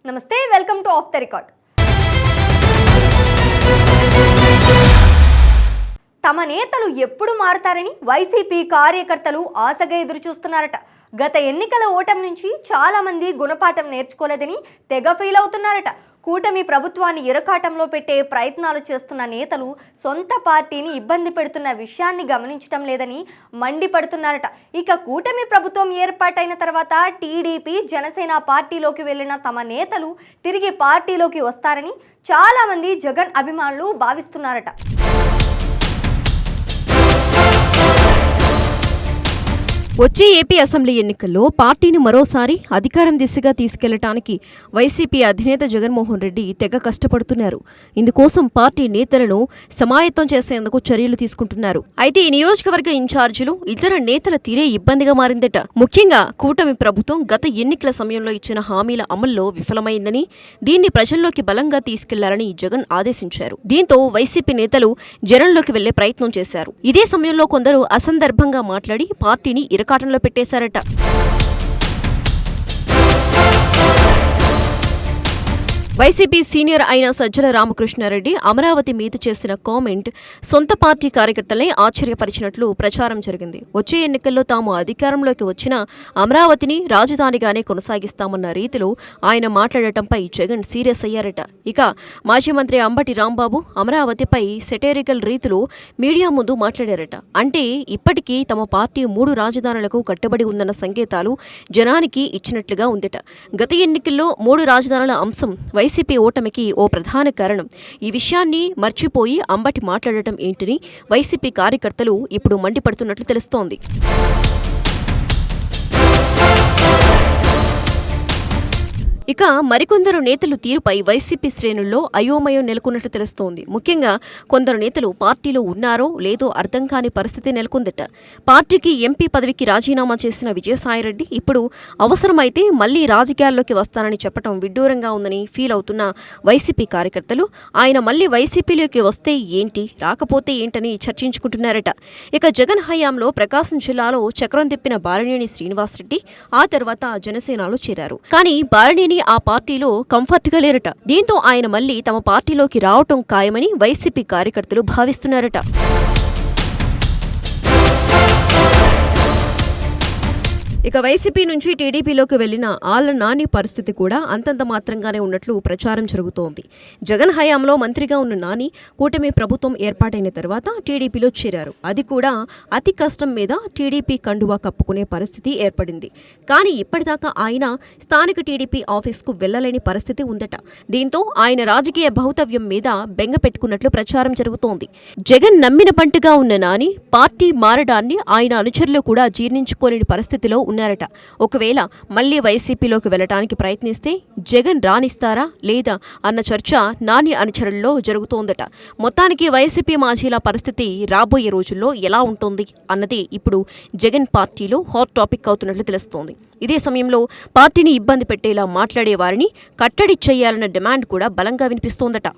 నమస్తే, welcome to of the record. తమ నేతలు ఎప్పుడు మారతారని వైసీపీ కార్యకర్తలు ఆశగా ఎదురుచూస్తున్నారట. గత ఎన్నికల ఓటమి నుంచి చాలా మంది గుణపాఠం నేర్చుకోలేదని తెగ ఫీల్ అవుతున్నారట. కూటమి ప్రభుత్వాన్ని ఇరకాటంలో పెట్టే ప్రయత్నాలు చేస్తున్న నేతలు సొంత పార్టీని ఇబ్బంది పెడుతున్న విషయాన్ని గమనించడం లేదని మండిపడుతున్నారట. ఇక కూటమి ప్రభుత్వం ఏర్పాటైన తర్వాత టీడీపీ, జనసేన పార్టీలోకి వెళ్లిన తమ నేతలు తిరిగి పార్టీలోకి వస్తారని చాలా మంది జగన్ అభిమానులు భావిస్తున్నారట. వచ్చే ఏపీ అసెంబ్లీ ఎన్నికల్లో పార్టీని మరోసారి అధికారం దిశగా తీసుకెళ్లటానికి వైసీపీ అధినేత జగన్మోహన్ రెడ్డి తెగ కష్టపడుతున్నారు. ఇందుకోసం పార్టీ నేతలను సమాయత్తం చేసేందుకు చర్యలు తీసుకుంటున్నారు. అయితే ఈ నియోజకవర్గ ఇన్ఛార్జీలు, ఇతర నేతల తీరే ఇబ్బందిగా మారిందట. ముఖ్యంగా కూటమి ప్రభుత్వం గత ఎన్నికల సమయంలో ఇచ్చిన హామీల అమల్లో విఫలమైందని, దీన్ని ప్రజల్లోకి బలంగా తీసుకెళ్లాలని జగన్ ఆదేశించారు. దీంతో వైసీపీ నేతలు జనంలోకి వెళ్లే ప్రయత్నం చేశారు. ఇదే సమయంలో కొందరు అసందర్భంగా మాట్లాడి పార్టీని కాటంలో పెట్టేశారట. వైసీపీ సీనియర్ అయిన సజ్జల రామకృష్ణారెడ్డి అమరావతి మీద చేసిన కామెంట్ సొంత పార్టీ కార్యకర్తలే ఆశ్చర్యపరిచినట్లు ప్రచారం జరిగింది. వచ్చే ఎన్నికల్లో తాము అధికారంలోకి వచ్చిన అమరావతిని రాజధానిగానే కొనసాగిస్తామన్న రీతిలో ఆయన మాట్లాడటంపై జగన్ సీరియస్ అయ్యారట. ఇక మాజీ మంత్రి అంబటి రాంబాబు అమరావతిపై సెటైరికల్ రీతిలో మీడియా ముందు మాట్లాడారట. అంటే ఇప్పటికీ తమ పార్టీ 3 రాజధానులకు కట్టుబడి ఉందన్న సంకేతాలు జనానికి ఇచ్చినట్లుగా ఉందట. గత ఎన్నికల్లో 3 రాజధానుల అంశం వైసీపీ ఓటమికి ఓ ప్రధాన కారణం. ఈ విషయాన్ని మర్చిపోయి అంబటి మాట్లాడటం ఏంటని వైసీపీ కార్యకర్తలు ఇప్పుడు మండిపడుతున్నట్లు తెలుస్తోంది. ఇక మరికొందరు నేతలు తీరుపై వైసీపీ శ్రేణుల్లో అయోమయం నెలకొన్నట్లు తెలుస్తోంది. ముఖ్యంగా కొందరు నేతలు పార్టీలో ఉన్నారో లేదో అర్థం కాని పరిస్థితి నెలకొందట. పార్టీకి ఎంపీ పదవికి రాజీనామా చేసిన విజయసాయిరెడ్డి ఇప్పుడు అవసరమైతే మళ్లీ రాజకీయాల్లోకి వస్తానని చెప్పడం విడ్డూరంగా ఉందని ఫీల్ అవుతున్న వైసీపీ కార్యకర్తలు ఆయన మళ్లీ వైసీపీలోకి వస్తే ఏంటి, రాకపోతే ఏంటని చర్చించుకుంటున్నారట. ఇక జగన్ హయాంలో ప్రకాశం జిల్లాలో చక్రం తిప్పిన బాలినేని శ్రీనివాసరెడ్డి ఆ తర్వాత జనసేనలో చేరారు. కానీ బాలినేని ఆ పార్టీలో కంఫర్ట్ గా లేరట. దీంతో ఆయన మళ్లీ తమ పార్టీలోకి రావటం ఖాయమని వైసీపీ కార్యకర్తలు భావిస్తున్నారట. ఇక వైసీపీ నుంచి టీడీపీలోకి వెళ్లిన ఆళ్ల నాని పరిస్థితి కూడా అంతంత మాత్రంగానే ఉన్నట్లు ప్రచారం జరుగుతోంది. జగన్ హయాంలో మంత్రిగా ఉన్న నాని కూటమి ప్రభుత్వం ఏర్పాటైన తర్వాత టీడీపీలో చేరారు. అది కూడా అతి కష్టం మీద టీడీపీ కండువా కప్పుకునే పరిస్థితి ఏర్పడింది. కానీ ఇప్పటిదాకా ఆయన స్థానిక టీడీపీ ఆఫీస్కు వెళ్లలేని పరిస్థితి ఉందట. దీంతో ఆయన రాజకీయ భౌతవ్యం మీద బెంగ పెట్టుకున్నట్లు ప్రచారం జరుగుతోంది. జగన్ నమ్మిన పంటగా ఉన్న నాని పార్టీ మారడాన్ని ఆయన అనుచరులు కూడా జీర్ణించుకోలేని పరిస్థితిలో ఉన్నారట. ఒకవేళ మళ్లీ వైసీపీలోకి వెళ్లడానికి ప్రయత్నిస్తే జగన్ రానిస్తారా లేదా అన్న చర్చ నాని అనుచరుల్లో జరుగుతోందట. మొత్తానికి వైసీపీ మాజీల పరిస్థితి రాబోయే రోజుల్లో ఎలా ఉంటుంది అన్నది ఇప్పుడు జగన్ పార్టీలో హాట్ టాపిక్ అవుతున్నట్లు తెలుస్తోంది. ఇదే సమయంలో పార్టీని ఇబ్బంది పెట్టేలా మాట్లాడే వారిని కట్టడి చేయాలన్న డిమాండ్ కూడా బలంగా వినిపిస్తోందట.